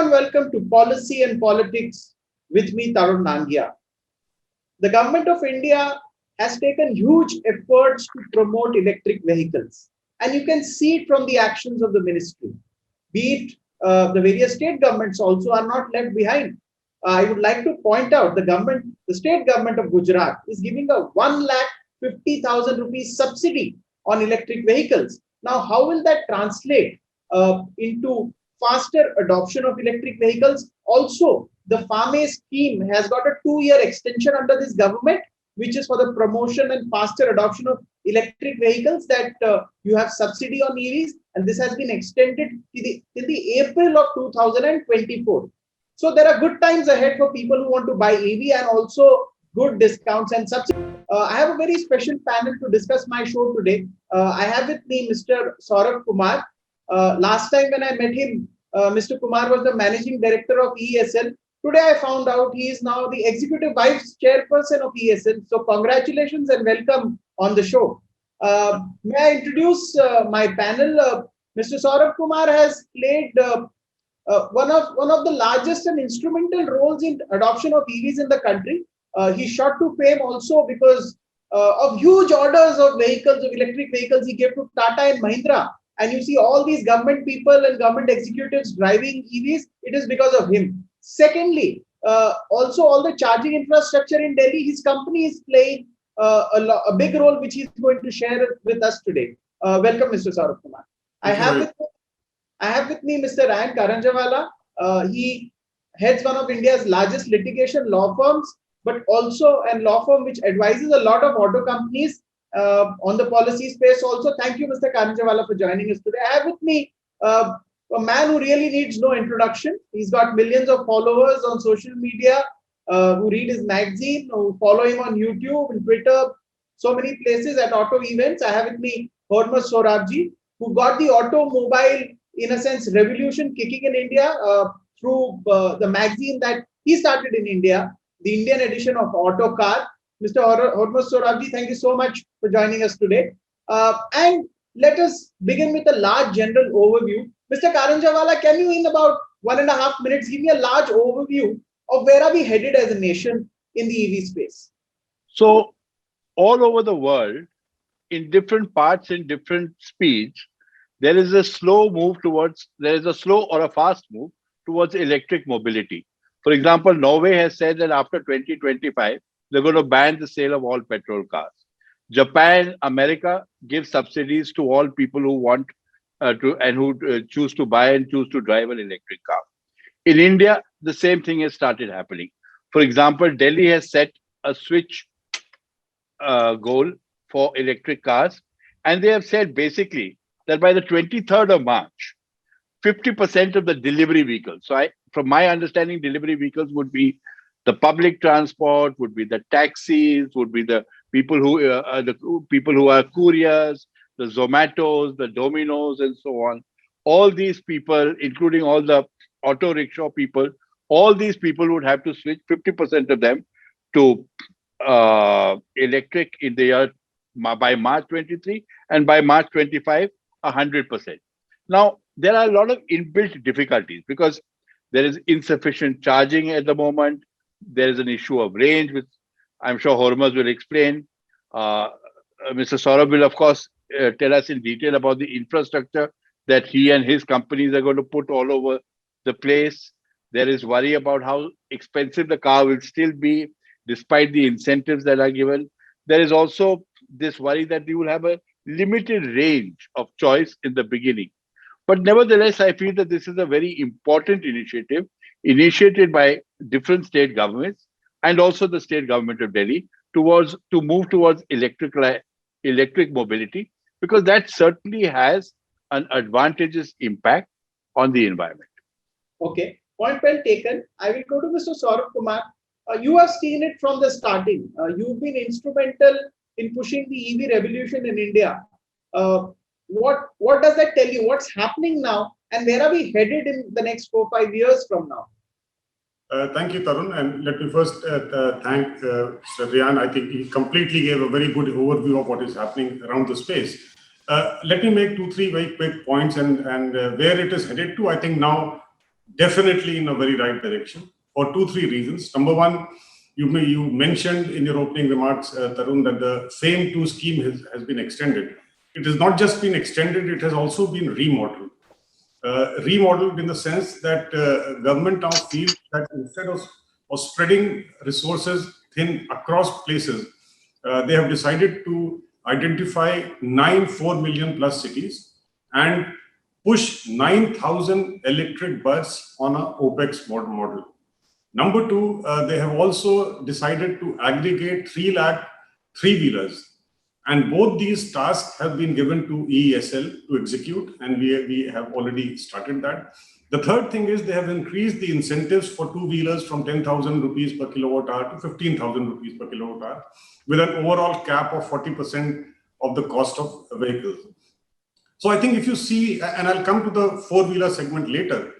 warm welcome to Policy and Politics with me, Tarun Nangia. The government of India has taken huge efforts to promote electric vehicles, and you can see it from the actions of the ministry. Be it the various state governments also are not left behind. I would like to point out the state government of Gujarat is giving a 1,50,000 rupees subsidy on electric vehicles. Now, how will that translate into faster adoption of electric vehicles? Also, the FAME scheme has got a 2-year extension under this government, which is for the promotion and faster adoption of electric vehicles, that you have subsidy on EVs, and this has been extended till the April of 2024. So there are good times ahead for people who want to buy EV, and also good discounts and subsidies. I have a very special panel to discuss my show today. I have with me Mr. Saurabh Kumar. Last time when I met him, Mr. Kumar was the managing director of ESL. Today I found out he is now the executive vice chairperson of ESL. So congratulations and welcome on the show. May I introduce my panel? Mr. Saurabh Kumar has played one of the largest and instrumental roles in adoption of EVs in the country. He shot to fame also because of huge orders of vehicles, of electric vehicles he gave to Tata and Mahindra. And you see all these government people and government executives driving EVs, it is because of him. Secondly, also all the charging infrastructure in Delhi, his company is playing a big role, which he's going to share with us today. Welcome, Mr. Saurabh Kumar. I have with me Mr. Ryan Karanjawala. He heads one of India's largest litigation law firms, but also a law firm which advises a lot of auto companies on the policy space also. Thank you, Mr. Karanjawala, for joining us today. I have with me a man who really needs no introduction. He's got millions of followers on social media who read his magazine, who follow him on YouTube and Twitter, so many places at auto events. I have with me Hormuz Sorabji, who got the automobile, in a sense, revolution kicking in India through the magazine that he started in India, the Indian edition of Autocar. Mr. Hormuz Sorabji, thank you so much for joining us today. And let us begin with a large general overview. Mr. Karanjawala, can you in about 1.5 minutes give me a large overview of where are we headed as a nation in the EV space? So all over the world, in different parts, in different speeds, there is a slow or a fast move towards electric mobility. For example, Norway has said that after 2025, they're going to ban the sale of all petrol cars. Japan, America give subsidies to all people who want who choose to buy and choose to drive an electric car. In India, the same thing has started happening. For example, Delhi has set a switch goal for electric cars, and they have said basically that by the 23rd of March, 50% of the delivery vehicles. So, from my understanding, delivery vehicles would be the public transport, would be the taxis, would be the people who are couriers, the Zomatos, the Dominos, and so on. All these people, including all the auto rickshaw people, all these people would have to switch 50% of them to electric in the year by March 23, and by March 25, 100%. Now, there are a lot of inbuilt difficulties because there is insufficient charging at the moment. There is an issue of range, which I'm sure Hormuz will explain. Mr. Saurabh will, of course, tell us in detail about the infrastructure that he and his companies are going to put all over the place. There is worry about how expensive the car will still be, despite the incentives that are given. There is also this worry that you will have a limited range of choice in the beginning. But nevertheless, I feel that this is a very important initiative initiated by different state governments and also the state government of Delhi to move towards electric mobility, because that certainly has an advantageous impact on the environment. Okay, point well taken. I will go to Mr. Saurabh Kumar. You have seen it from the starting. You've been instrumental in pushing the EV revolution in India. What does that tell you? What's happening now, and where are we headed in the next 4-5 years from now? Thank you, Tarun. And let me first thank Sir Ryan. I think he completely gave a very good overview of what is happening around the space. Let me make 2-3 very quick points and where it is headed to. I think now definitely in a very right direction for 2-3 reasons. Number one, you mentioned in your opening remarks, Tarun, that the FAME 2 scheme has been extended. It has not just been extended, it has also been remodeled. Remodeled in the sense that government now feels that instead of spreading resources thin across places, they have decided to identify 4 million plus cities and push 9,000 electric bus on a OPEX model. Number two, they have also decided to aggregate 3 lakh three-wheelers. And both these tasks have been given to EESL to execute, and we have already started that. The third thing is they have increased the incentives for two-wheelers from 10,000 rupees per kilowatt hour to 15,000 rupees per kilowatt hour, with an overall cap of 40% of the cost of vehicles. So I think if you see, and I'll come to the four-wheeler segment later,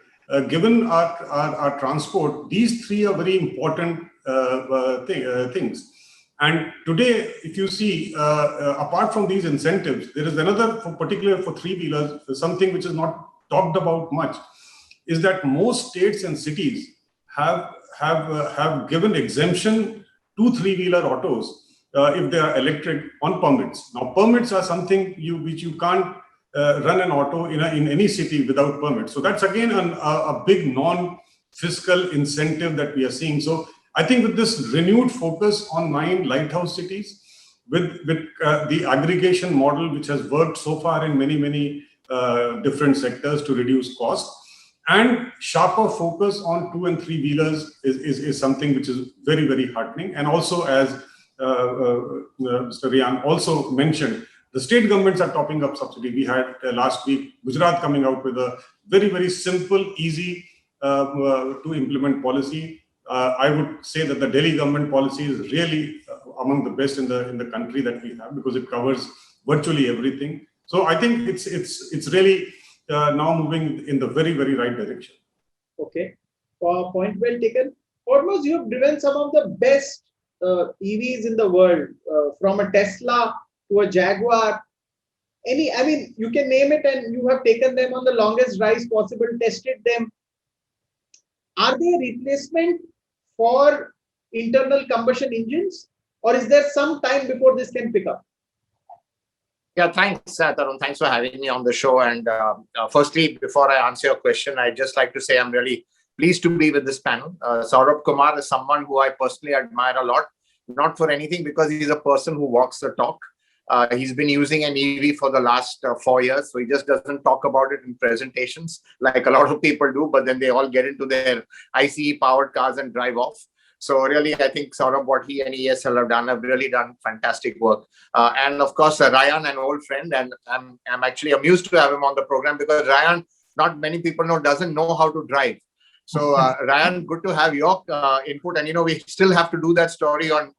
given our transport, these three are very important things. And today, if you see, apart from these incentives, there is another, particularly for three-wheelers, something which is not talked about much, is that most states and cities have given exemption to three-wheeler autos if they are electric on permits. Now, permits are something which you can't run an auto in any city without permits. So that's again a big non-fiscal incentive that we are seeing. So I think with this renewed focus on 9 lighthouse cities, with the aggregation model, which has worked so far in many different sectors to reduce costs, and sharper focus on 2 and 3 wheelers is something which is very heartening. And also, as Mr. Rian also mentioned, the state governments are topping up subsidy. We had last week Gujarat coming out with a very simple, easy to implement policy. I would say that the Delhi government policy is really among the best in the country that we have, because it covers virtually everything. So I think it's really now moving in the very right direction. Okay, point well taken. Almost you have driven some of the best EVs in the world, from a Tesla to a Jaguar. I mean, you can name it, and you have taken them on the longest rides possible, tested them. Are they a replacement for internal combustion engines, or is there some time before this can pick up? Yeah, thanks, Tarun. Thanks for having me on the show. And firstly, before I answer your question, I'd just like to say I'm really pleased to be with this panel. Saurabh Kumar is someone who I personally admire a lot, not for anything, because he's a person who walks the talk. He's been using an EV for the last 4 years, so he just doesn't talk about it in presentations like a lot of people do, but then they all get into their ICE-powered cars and drive off. So really, I think Saurabh, what he and ESL have really done fantastic work. And of course, Ryan, an old friend, and I'm actually amused to have him on the program, because Ryan, not many people know, doesn't know how to drive. So Ryan, good to have your input. And we still have to do that story on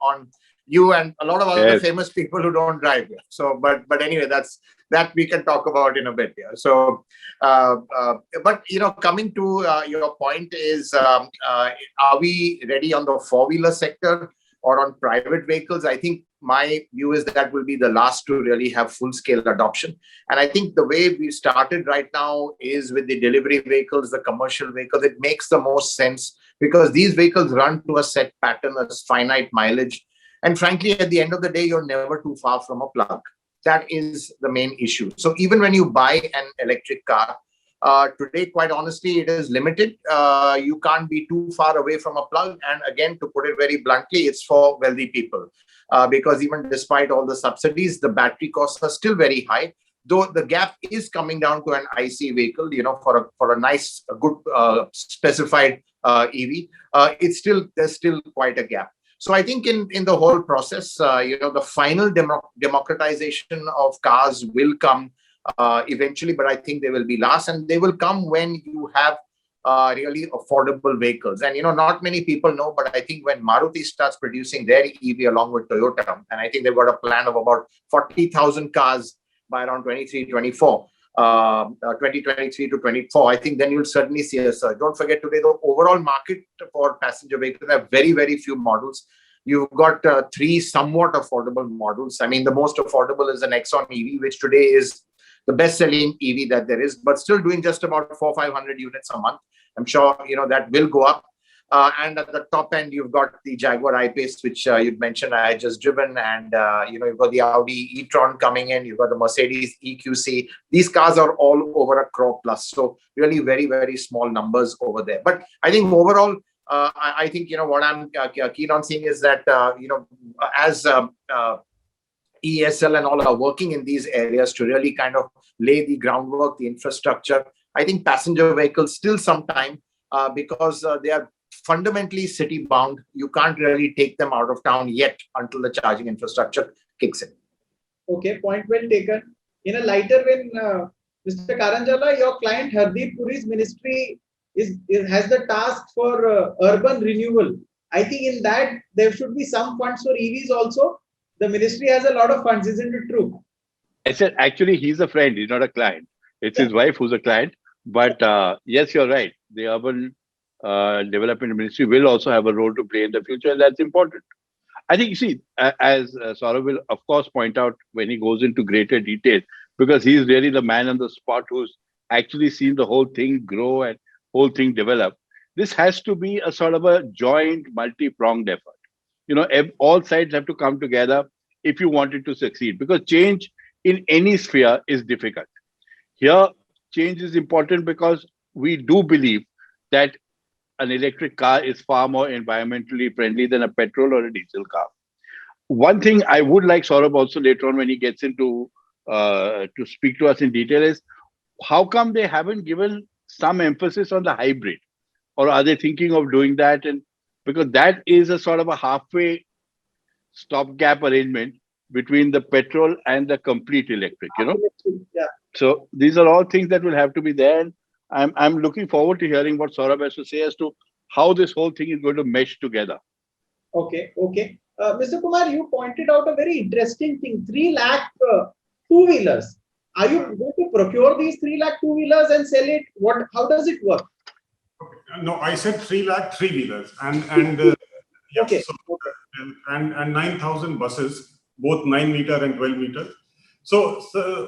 you and a lot of other famous people who don't drive. So, but anyway, that we can talk about in a bit. Yeah. So, but coming to your point is, are we ready on the four-wheeler sector or on private vehicles? I think my view is that will be the last to really have full-scale adoption. And I think the way we started right now is with the delivery vehicles, the commercial vehicles. It makes the most sense, because these vehicles run to a set pattern, a finite mileage. And frankly, at the end of the day, you're never too far from a plug. That is the main issue. So even when you buy an electric car, today, quite honestly, it is limited. You can't be too far away from a plug. And again, to put it very bluntly, it's for wealthy people. Because even despite all the subsidies, the battery costs are still very high. Though the gap is coming down to an IC vehicle, for a nice, good specified EV, there's still quite a gap. So I think in the whole process, the final democratization of cars will come eventually, but I think they will be last, and they will come when you have really affordable vehicles. And not many people know, but I think when Maruti starts producing their EV along with Toyota, and I think they've got a plan of about 40,000 cars by around 2023 to 24, I think then you'll certainly see a surge. Don't forget, today the overall market for passenger vehicles have very few models. You've got 3 somewhat affordable models. I mean, the most affordable is an Nexon EV, which today is the best-selling EV that there is, but still doing just about 400-500 units a month. I'm sure, that will go up. And at the top end, you've got the Jaguar I-Pace, which you'd mentioned I had just driven. And, you've got the Audi e-tron coming in. You've got the Mercedes EQC. These cars are all over a crore plus. So really very, very small numbers over there. But I think overall, I think, what I'm keen on seeing is that, as ESL and all are working in these areas to really kind of lay the groundwork, the infrastructure. I think passenger vehicles still some time because they are fundamentally city bound. You can't really take them out of town yet until the charging infrastructure kicks in. Okay, point well taken. In a lighter vein, Mr. Karanjala, your client Hardeep Puri's ministry has the task for urban renewal. I think in that there should be some funds for EVs also. The ministry has a lot of funds, isn't it true? I said, actually, he's a friend. He's not a client. It's his wife who's a client. But yes, you're right. The urban development ministry will also have a role to play in the future, and that's important. I think, you see, as Saurabh will, of course, point out when he goes into greater detail, because he's really the man on the spot who's actually seen the whole thing grow and whole thing develop. This has to be a sort of a joint, multi-pronged effort. All sides have to come together if you want it to succeed, because change in any sphere is difficult. Here, change is important because we do believe that an electric car is far more environmentally friendly than a petrol or a diesel car. One thing I would like Saurabh also later on when he gets into to speak to us in detail is how come they haven't given some emphasis on the hybrid, or are they thinking of doing that? And because that is a sort of a halfway stopgap arrangement between the petrol and the complete electric, Yeah. So these are all things that will have to be there. And I'm looking forward to hearing what Saurabh has to say as to how this whole thing is going to mesh together. Okay. Mr. Kumar, you pointed out a very interesting thing, 3 lakh two-wheelers. Are you going to procure these 3 lakh two-wheelers and sell it? How does it work? No, I said 3 lakh three-wheelers and Okay. So, and 9,000 buses, both 9 meter and 12 meters. So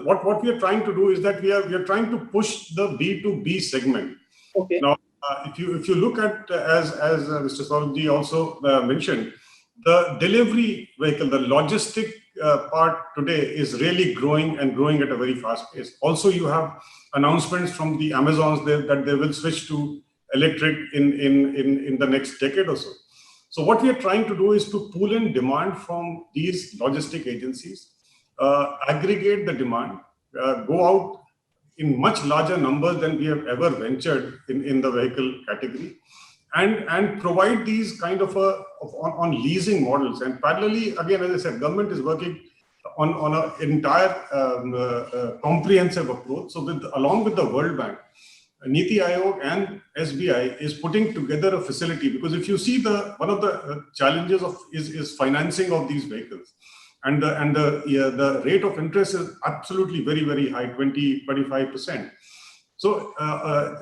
what we are trying to do is that we are trying to push the B2B segment. Okay. Now, if you look at as Mr. Saurabh also mentioned, the delivery vehicle, the logistic part today is really growing and growing at a very fast pace. Also, you have announcements from the Amazons that they will switch to electric in the next decade or so. So what we are trying to do is to pull in demand from these logistic agencies, aggregate the demand, go out in much larger numbers than we have ever ventured in the vehicle category, and provide these kind of on leasing models. And parallelly, again, as I said, government is working on an entire comprehensive approach. So along with the World Bank, Niti Aayog and SBI is putting together a facility, because if you see one of the challenges is financing of these vehicles, and the rate of interest is absolutely very, very high, 20-25%. So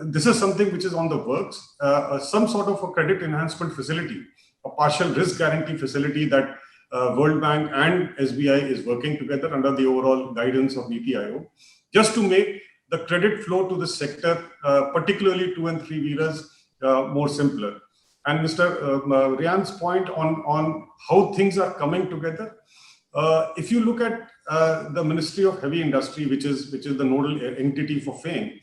this is something which is on the works, some sort of a credit enhancement facility, a partial risk guarantee facility that World Bank and SBI is working together under the overall guidance of Niti Aayog, just to make the credit flow to the sector, particularly 2 and 3 wheelers, more simpler. And Mr. Rian's point on how things are coming together, if you look at the Ministry of Heavy Industry, which is the nodal entity for FAME,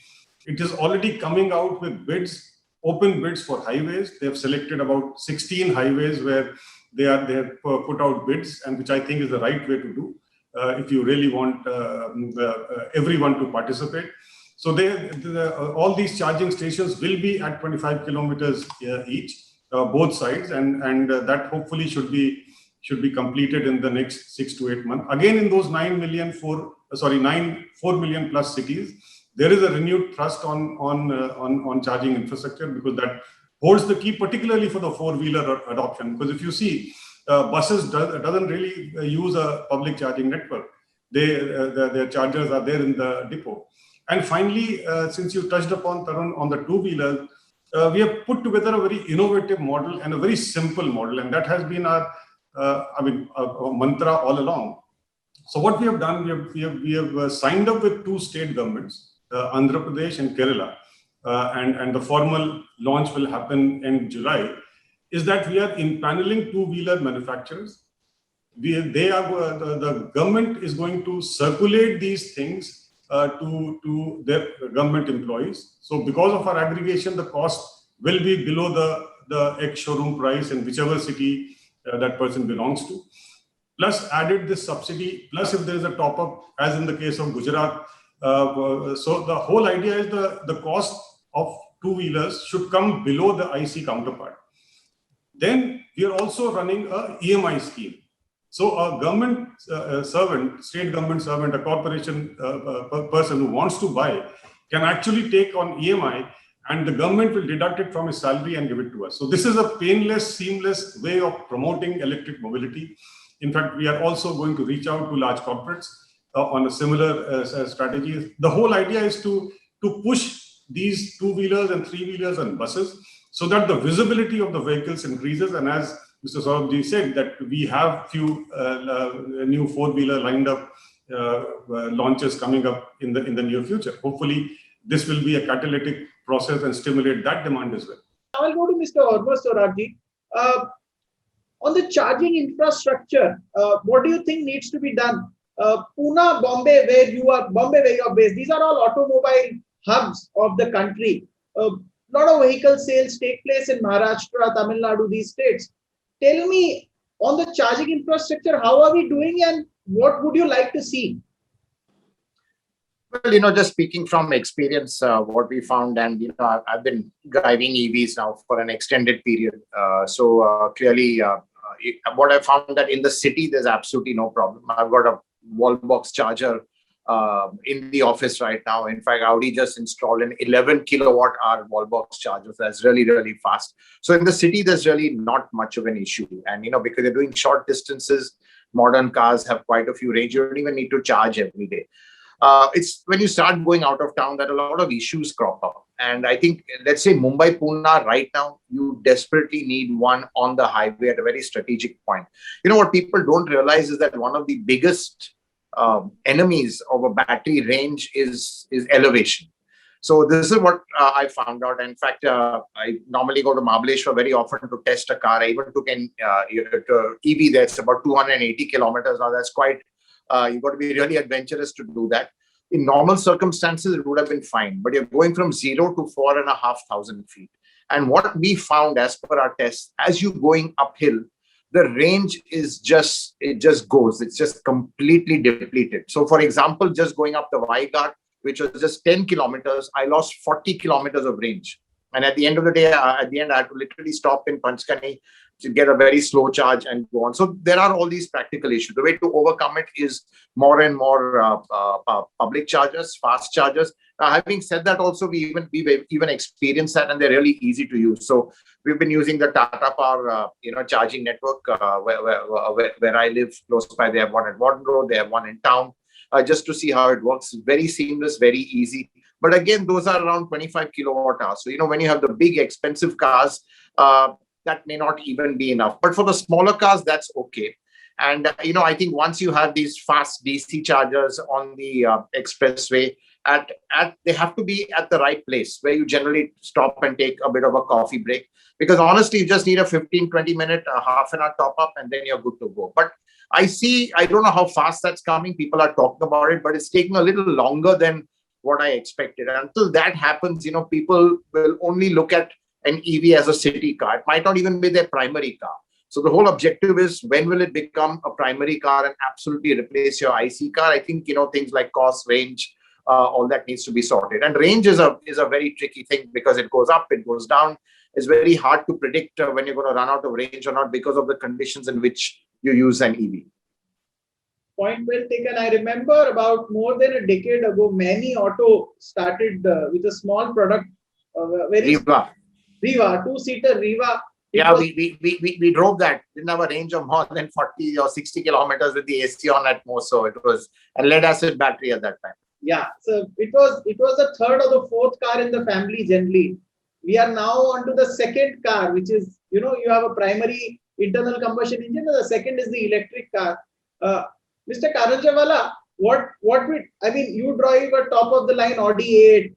it is already coming out with bids, open bids for highways. They have selected about 16 highways where they have put out bids, and which I think is the right way to do if you really want everyone to participate. So all these charging stations will be at 25 kilometers each, both sides, and that hopefully should be completed in the next 6 to 8 months. Again, in those 4 million plus cities, there is a renewed thrust on charging infrastructure, because that holds the key, particularly for the 4-wheeler adoption. Because if you see, buses doesn't really use a public charging network. Their chargers are there in the depot. And finally, since you touched upon, Tarun, on the 2-wheeler, we have put together a very innovative model and a very simple model, and that has been our mantra all along. So what we have done, we have signed up with 2 state governments, Andhra Pradesh and Kerala, and the formal launch will happen in July, is that we are impaneling two-wheeler manufacturers. The government is going to circulate these things to their government employees. So because of our aggregation, the cost will be below the ex-showroom price in whichever city that person belongs to. Plus added this subsidy, plus if there is a top-up, as in the case of Gujarat. So the whole idea is the cost of two-wheelers should come below the IC counterpart. Then we are also running a EMI scheme. So a government servant, state government servant, a corporation person who wants to buy can actually take on EMI, and the government will deduct it from his salary and give it to us. So this is a painless, seamless way of promoting electric mobility. In fact, we are also going to reach out to large corporates on a similar strategy. The whole idea is to push these two-wheelers and three-wheelers and buses so that the visibility of the vehicles increases. And as Mr. Saurabh said, that we have few new four-wheeler lined up launches coming up in the near future. Hopefully, this will be a catalytic process and stimulate that demand as well. Now I'll go to Mr. Saurabh. On the charging infrastructure, what do you think needs to be done? Pune, Bombay, where you are based, these are all automobile hubs of the country. A lot of vehicle sales take place in Maharashtra, Tamil Nadu, these states. Tell me, on the charging infrastructure, how are we doing and what would you like to see? Well, just speaking from experience, what we found, and I've been driving EVs now for an extended period. So clearly, what I found that in the city, there's absolutely no problem. I've got a wall box charger in the office right now. In fact, Audi just installed an 11 kilowatt hour wall box charger. So that's really, really fast. So in the city, there's really not much of an issue. And, because they're doing short distances, modern cars have quite a few range. You don't even need to charge every day. It's when you start going out of town that a lot of issues crop up. And I think, let's say Mumbai, Pune, right now, you desperately need one on the highway at a very strategic point. What people don't realize is that one of the biggest enemies of a battery range is elevation. So this is what I found out. In fact, I normally go to Mahabaleshwar very often to test a car. I even took an EV there. It's about 280 kilometers. Now that's quite, you've got to be really adventurous to do that. In normal circumstances, it would have been fine. But you're going from 0 to 4,500 feet. And what we found as per our tests, as you're going uphill, the range is it just goes. It's just completely depleted. So for example, just going up the Y-Guard, which was just 10 kilometers, I lost 40 kilometers of range. And at the end of the day, I had to literally stop in Panchkani to get a very slow charge and go on. So there are all these practical issues. The way to overcome it is more and more public chargers, fast chargers. Having said that, also we've even experienced that, and they're really easy to use. So we've been using the Tata Power, charging network where I live close by. They have one at Warden Road, they have one in town, just to see how it works. Very seamless, very easy. But again, those are around 25 kilowatt hours. So when you have the big expensive cars, that may not even be enough. But for the smaller cars, that's okay. And I think once you have these fast DC chargers on the expressway, they have to be at the right place where you generally stop and take a bit of a coffee break. Because honestly, you just need a 15-20 minute, half an hour top up, and then you're good to go. But I don't know how fast that's coming. People are talking about it, but it's taking a little longer than what I expected. And until that happens, people will only look at an EV as a city car. It might not even be their primary car. So the whole objective is, when will it become a primary car and absolutely replace your IC car? I think, things like cost, range, all that needs to be sorted. And range is a very tricky thing because it goes up, it goes down. It's very hard to predict when you're going to run out of range or not because of the conditions in which you use an EV. Point well taken. I remember about more than a decade ago, Many Auto started with a small product, Riva, two-seater Riva. Yeah, we drove that. Didn't have a range of more than 40 or 60 kilometers with the AC on at most. So it was a lead-acid battery at that time. Yeah, so it was the third or the fourth car in the family generally. We are now on to the second car, which is, you have a primary internal combustion engine, and the second is the electric car. Mr. Karanjawala, you drive a top of the line Audi 8.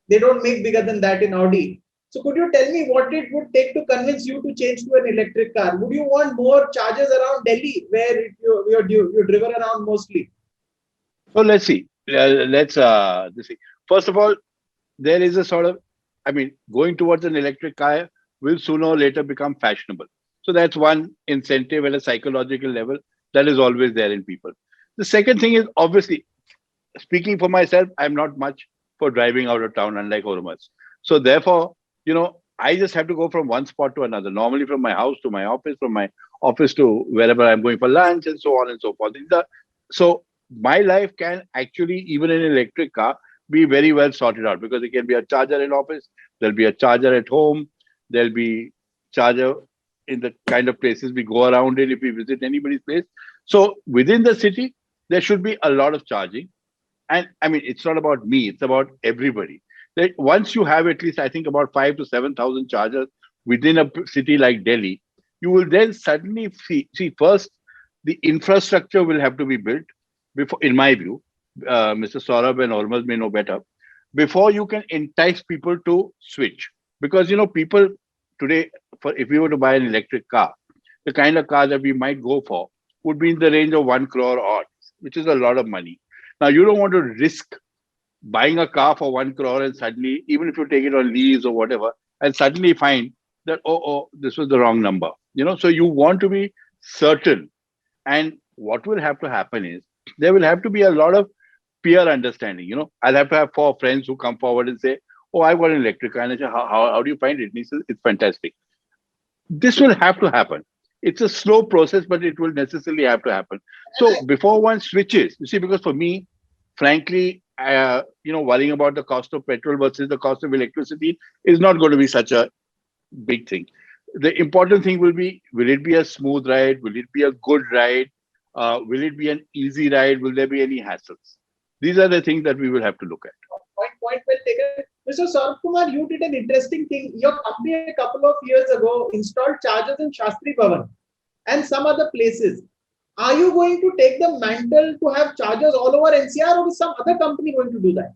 They don't make bigger than that in Audi. So could you tell me what it would take to convince you to change to an electric car? Would you want more charges around Delhi, where you're driven around mostly? So let's see. Let's see. First of all, there is a sort of, I mean, going towards an electric car will sooner or later become fashionable. So that's one incentive at a psychological level that is always there in people. The second thing is, obviously, speaking for myself, I'm not much for driving out of town, unlike Ormas. So therefore, I just have to go from one spot to another. Normally, from my house to my office, from my office to wherever I'm going for lunch, and so on and so forth. So my life can actually, even in an electric car, be very well sorted out, because it can be a charger in office, there'll be a charger at home, there'll be charger in the kind of places we go around in if we visit anybody's place. So within the city, there should be a lot of charging. And I mean, it's not about me, it's about everybody. That once you have at least, I think, about 5 to 7,000 chargers within a city like Delhi, you will then suddenly see first, the infrastructure will have to be built before, in my view, Mr. Saurabh and Ormaz may know better, before you can entice people to switch. Because, people today, if we were to buy an electric car, the kind of car that we might go for would be in the range of 1 crore odd, which is a lot of money. Now, you don't want to risk buying a car for 1 crore and suddenly, even if you take it on lease or whatever, and suddenly find that, oh, this was the wrong number. So you want to be certain. And what will have to happen is, there will have to be a lot of peer understanding. I'll have to have 4 friends who come forward and say, oh, I've got an electric car. And I say, how do you find it? And he says, it's fantastic. This will have to happen. It's a slow process, but it will necessarily have to happen. So before one switches, you see, because for me, frankly, worrying about the cost of petrol versus the cost of electricity is not going to be such a big thing. The important thing will it be a smooth ride? Will it be a good ride? Will it be an easy ride? Will there be any hassles? These are the things that we will have to look at. Point well taken. Mr. Saurabh Kumar, you did an interesting thing. Your company a couple of years ago installed chargers in Shastri Bhavan and some other places. Are you going to take the mantle to have chargers all over NCR, or is some other company going to do that?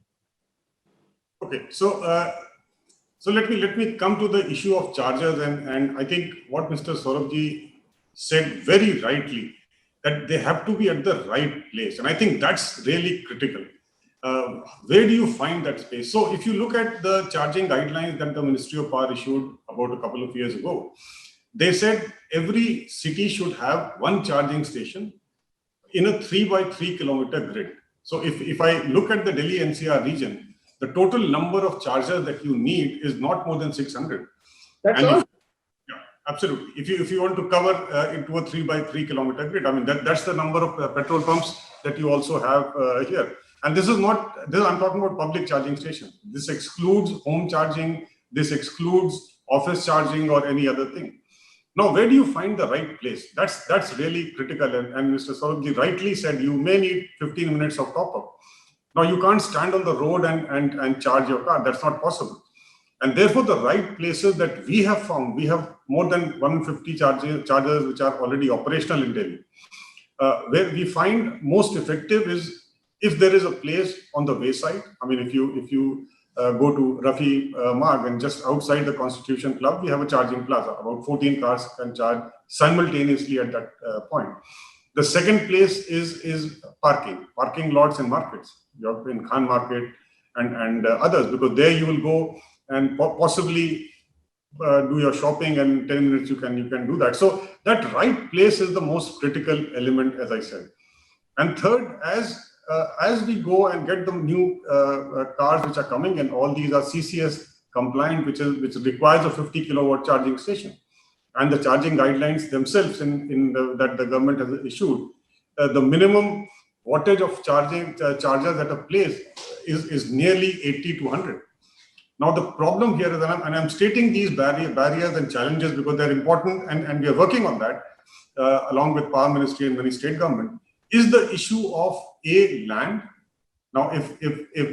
Okay, so let me come to the issue of chargers, and I think what Mr. Saurabh said very rightly, that they have to be at the right place, and I think that's really critical. Where do you find that space? So if you look at the charging guidelines that the Ministry of Power issued about a couple of years ago, they said every city should have one charging station in a 3 by 3 kilometer grid. So if I look at the Delhi NCR region, the total number of chargers that you need is not more than 600. That's all? Yeah, absolutely. If you want to cover into a 3 by 3 kilometer grid, I mean, that's the number of petrol pumps that you also have here. And I'm talking about public charging stations. This excludes home charging, this excludes office charging or any other thing. Now, where do you find the right place? That's really critical. And Mr. Saurabh rightly said, you may need 15 minutes of top-up. Now, you can't stand on the road and charge your car. That's not possible. And therefore, the right places that we have found, we have more than 150 chargers which are already operational in Delhi. Where we find most effective is if there is a place on the wayside. I mean, if you go to Rafi Marg, and just outside the Constitution Club, we have a charging plaza. About 14 cars can charge simultaneously at that point. The second place is parking lots in markets. You're in Khan Market and others, because there you will go and possibly do your shopping, and 10 minutes you can do that. So that right place is the most critical element, as I said. And third, as we go and get the new cars which are coming, and all these are CCS compliant, which requires a 50 kilowatt charging station, and the charging guidelines themselves that the government has issued, the minimum wattage of chargers at a place is nearly 80 to 100. Now the problem here is, and I'm stating these barriers and challenges because they're important, and we are working on that along with Power Ministry and many state government, is the issue of land. Now, if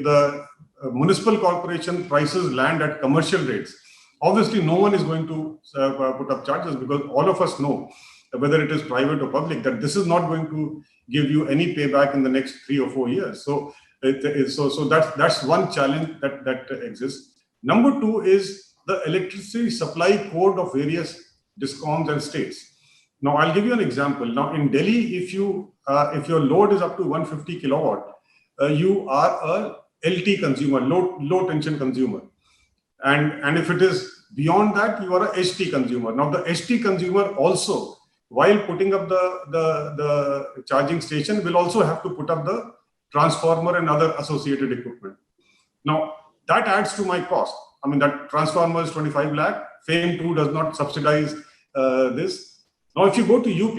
the municipal corporation prices land at commercial rates, obviously no one is going to put up charges, because all of us know, whether it is private or public, that this is not going to give you any payback in the next 3 or 4 years. So So that's one challenge that exists. Number two is the electricity supply code of various discoms and states. Now, I'll give you an example. Now, in Delhi, if your load is up to 150 kilowatt, you are a LT consumer, low tension consumer, and if it is beyond that, you are a HT consumer. Now, the HT consumer also, while putting up the charging station, will also have to put up the transformer and other associated equipment. Now, that adds to my cost. I mean, that transformer is 25 lakh. FAME 2 does not subsidize this. Now, if you go to UP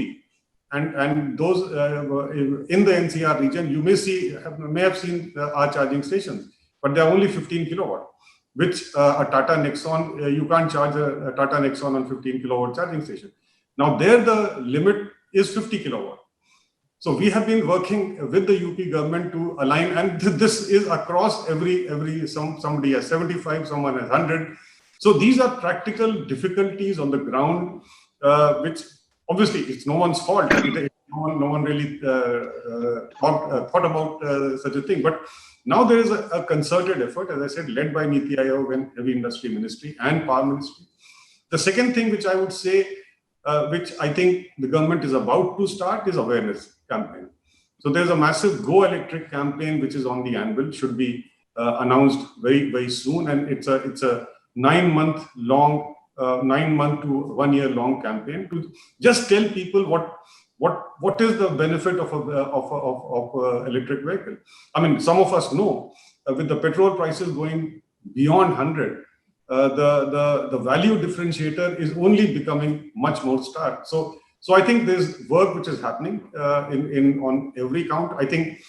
and those in the NCR region, you may have seen our charging stations, but they are only 15 kilowatt, which a Tata Nexon, you can't charge a Tata Nexon on 15 kilowatt charging station. Now, there the limit is 50 kilowatt. So we have been working with the UP government to align, and this is across somebody has 75, someone has 100. So these are practical difficulties on the ground, which obviously it's no one's fault. No one really thought about such a thing. But now there is a concerted effort, as I said, led by Niti Aayog and Heavy Industry Ministry and Power Ministry. The second thing which I would say, which I think the government is about to start, is awareness campaign. So there's a massive Go Electric campaign which is on the anvil, should be announced very, very soon, and it's a 9 month long, 9 month to 1 year long campaign to just tell people what is the benefit of a electric vehicle. I mean, some of us know with the petrol prices going beyond 100. The value differentiator is only becoming much more stark. So I think there's work which is happening on every count. I think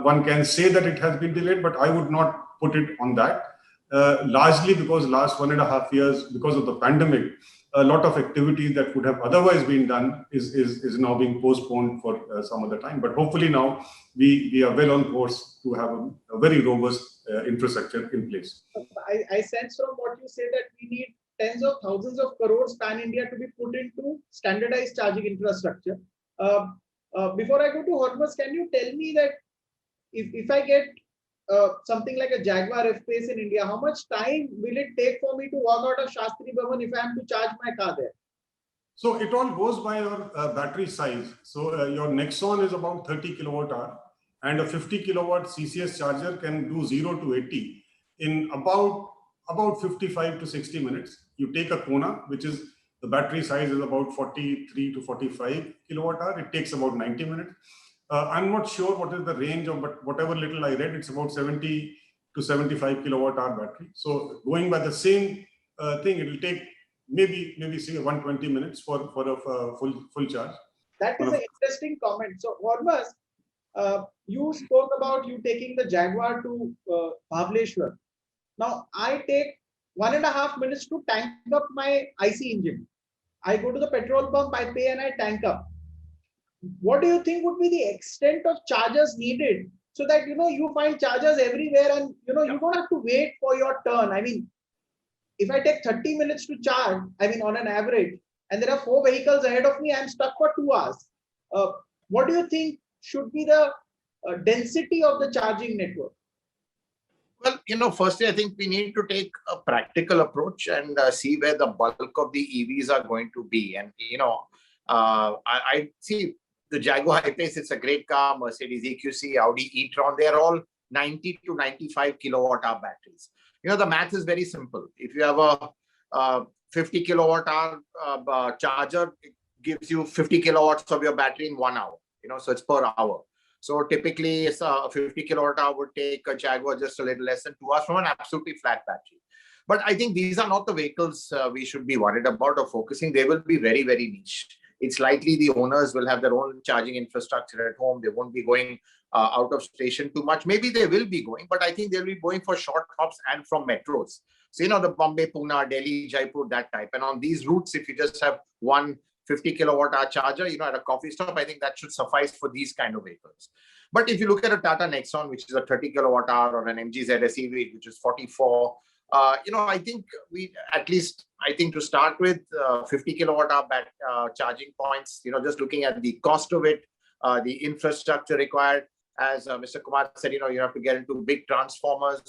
one can say that it has been delayed, but I would not put it on that. Largely because last 1.5 years, because of the pandemic, a lot of activities that would have otherwise been done is now being postponed for some other time. But hopefully now we are well on course to have a very robust infrastructure in place. I sense from what you say that we need tens of thousands of crores pan-India to be put into standardized charging infrastructure. Before I go to Hormuz, can you tell me that if I get something like a Jaguar F-Pace in India, how much time will it take for me to walk out of Shastri Bhavan if I am to charge my car there? So it all goes by your battery size. So your Nexon is about 30 kilowatt hour, and a 50 kilowatt CCS charger can do 0 to 80 in about 55 to 60 minutes. You take a Kona, which is the battery size is about 43 to 45 kilowatt hour. It takes about 90 minutes. I'm not sure what is the range of, but whatever little I read, it's about 70 to 75 kilowatt hour battery. So going by the same thing, it will take maybe say 120 minutes for a full charge. That is an interesting comment. So Hormuz, you spoke about you taking the Jaguar to Bhableshwar. Now I take 1.5 minutes to tank up my IC engine. I go to the petrol pump, I pay and I tank up. What do you think would be the extent of chargers needed so that you find chargers everywhere and you don't have to wait for your turn? I mean, if I take 30 minutes to charge, I mean on an average, and there are 4 vehicles ahead of me, I'm stuck for 2 hours. What do you think should be the density of the charging network? Well, firstly, I think we need to take a practical approach and see where the bulk of the EVs are going to be. And, I see the Jaguar I-Pace, it's a great car, Mercedes EQC, Audi e-tron, they're all 90 to 95 kilowatt hour batteries. The math is very simple. If you have a 50 kilowatt hour charger, it gives you 50 kilowatts of your battery in 1 hour, so it's per hour. So typically, a 50 kilowatt hour would take a Jaguar just a little less than 2 hours from an absolutely flat battery. But I think these are not the vehicles we should be worried about or focusing. They will be very, very niche. It's likely the owners will have their own charging infrastructure at home. They won't be going out of station too much. Maybe they will be going, but I think they'll be going for short hops and from metros. So, the Bombay, Pune, Delhi, Jaipur, that type. And on these routes, if you just have one 50 kilowatt hour charger, at a coffee stop, I think that should suffice for these kind of vehicles. But if you look at a Tata Nexon, which is a 30 kilowatt hour, or an MG ZS EV, which is 44, I think to start with 50 kilowatt hour charging points, just looking at the cost of it, the infrastructure required, as Mr. Kumar said, you have to get into big transformers.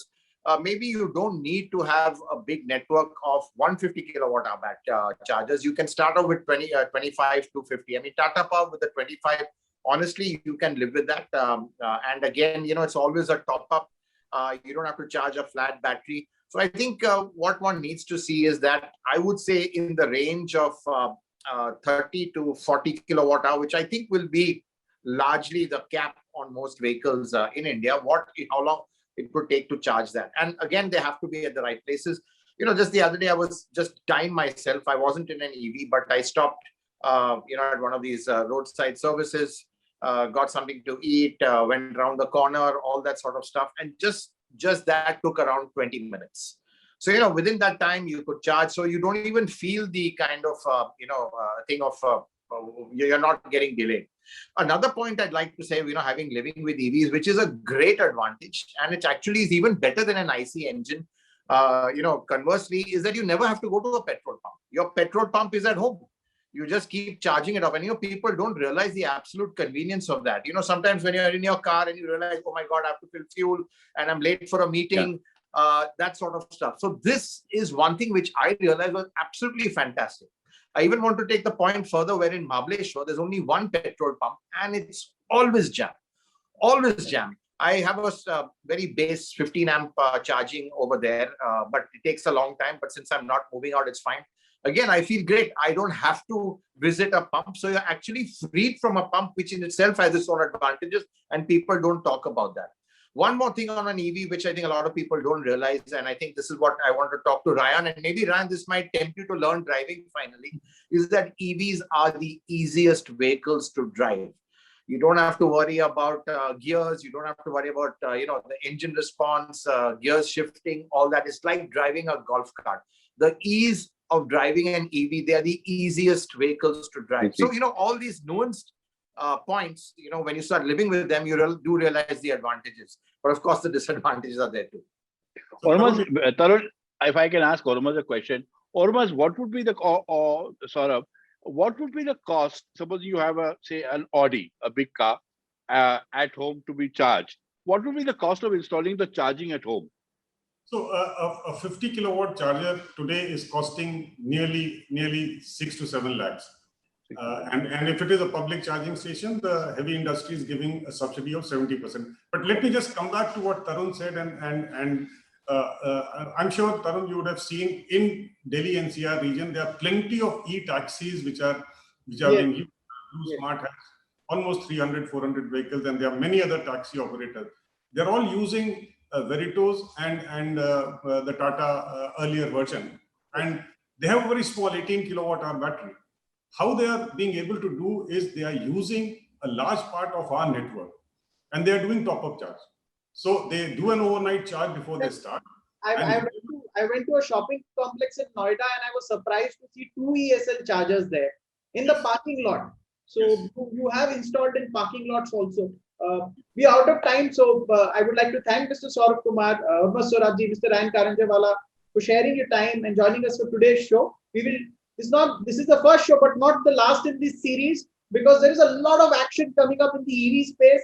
Maybe you don't need to have a big network of 150 kilowatt hour chargers. You can start out with 25 to 50. I mean, Tata Power with the 25, honestly, you can live with that. And again, it's always a top up. You don't have to charge a flat battery. So I think what one needs to see is that I would say in the range of 30 to 40 kilowatt hour, which I think will be largely the cap on most vehicles in India, how long it could take to charge that. And again, they have to be at the right places. Just the other day, I was just dying myself. I wasn't in an EV, but I stopped, at one of these roadside services, got something to eat, went around the corner, all that sort of stuff. And just that took around 20 minutes. So, within that time you could charge. So you don't even feel the kind of, thing of, you're not getting delayed. Another point I'd like to say, living with EVs, which is a great advantage, and it actually is even better than an IC engine, conversely, is that you never have to go to a petrol pump. Your petrol pump is at home. You just keep charging it off. And, people don't realize the absolute convenience of that. Sometimes when you're in your car and you realize, oh my God, I have to fill fuel and I'm late for a meeting, that sort of stuff. So this is one thing which I realized was absolutely fantastic. I even want to take the point further where in Mahabaleshwar, there's only one petrol pump and it's always jammed. Always jammed. I have a very base 15 amp charging over there, but it takes a long time. But since I'm not moving out, it's fine. Again, I feel great. I don't have to visit a pump. So you're actually freed from a pump, which in itself has its own advantages, and people don't talk about that. One more thing on an EV, which I think a lot of people don't realize, and I think this is what I want to talk to Ryan, and maybe Ryan, this might tempt you to learn driving finally, is that EVs are the easiest vehicles to drive. You don't have to worry about gears. You don't have to worry about, the engine response, gears shifting, all that. It's like driving a golf cart. The ease of driving an EV, they are the easiest vehicles to drive. So, all these nuanced points, when you start living with them, you do realize the advantages. But of course, the disadvantages are there too. Ormaz, Tarun, if I can ask Ormaz a question. Ormaz, what would be the, Saurabh, what would be the cost? Suppose you have say an Audi, a big car at home to be charged. What would be the cost of installing the charging at home? So a 50 kilowatt charger today is costing nearly 6 to 7 lakhs. And if it is a public charging station, the heavy industry is giving a subsidy of 70%. But let me just come back to what Tarun said, and I'm sure, Tarun, you would have seen in Delhi NCR region, there are plenty of e-taxis which are being used. Blue Smart has almost 300, 400 vehicles, and there are many other taxi operators. They're all using Veritos and the Tata earlier version, and they have a very small 18 kilowatt hour battery. How they are being able to do is they are using a large part of our network, and they are doing top-up charge. So they do an overnight charge before they start. I went to a shopping complex in Noida, and I was surprised to see 2 ESL chargers there in the parking lot. So you have installed in parking lots also. We are out of time, so I would like to thank Mr. Saurabh Kumar, Ormaz Sorabji, Mr. Ryan Karanjewala for sharing your time and joining us for today's show. This is the first show, but not the last in this series, because there is a lot of action coming up in the EV space.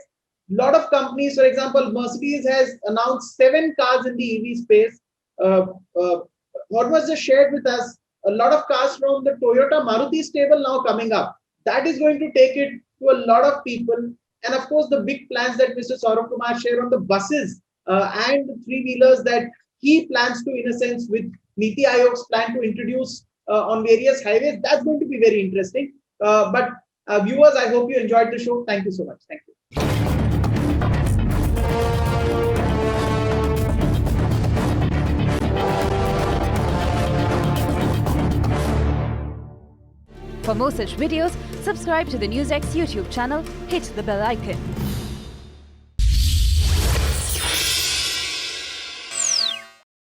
A lot of companies, for example, Mercedes has announced 7 cars in the EV space. Ormaz just shared with us a lot of cars from the Toyota Maruti stable now coming up. That is going to take it to a lot of people. And of course, the big plans that Mr. Saurabh Kumar shared on the buses and the 3-wheelers that he plans to, in a sense, with Niti Aayog's plan to introduce on various highways, that's going to be very interesting. But viewers, I hope you enjoyed the show. Thank you so much. Thank you. For more such videos, subscribe to the NewsX YouTube channel, hit the bell icon.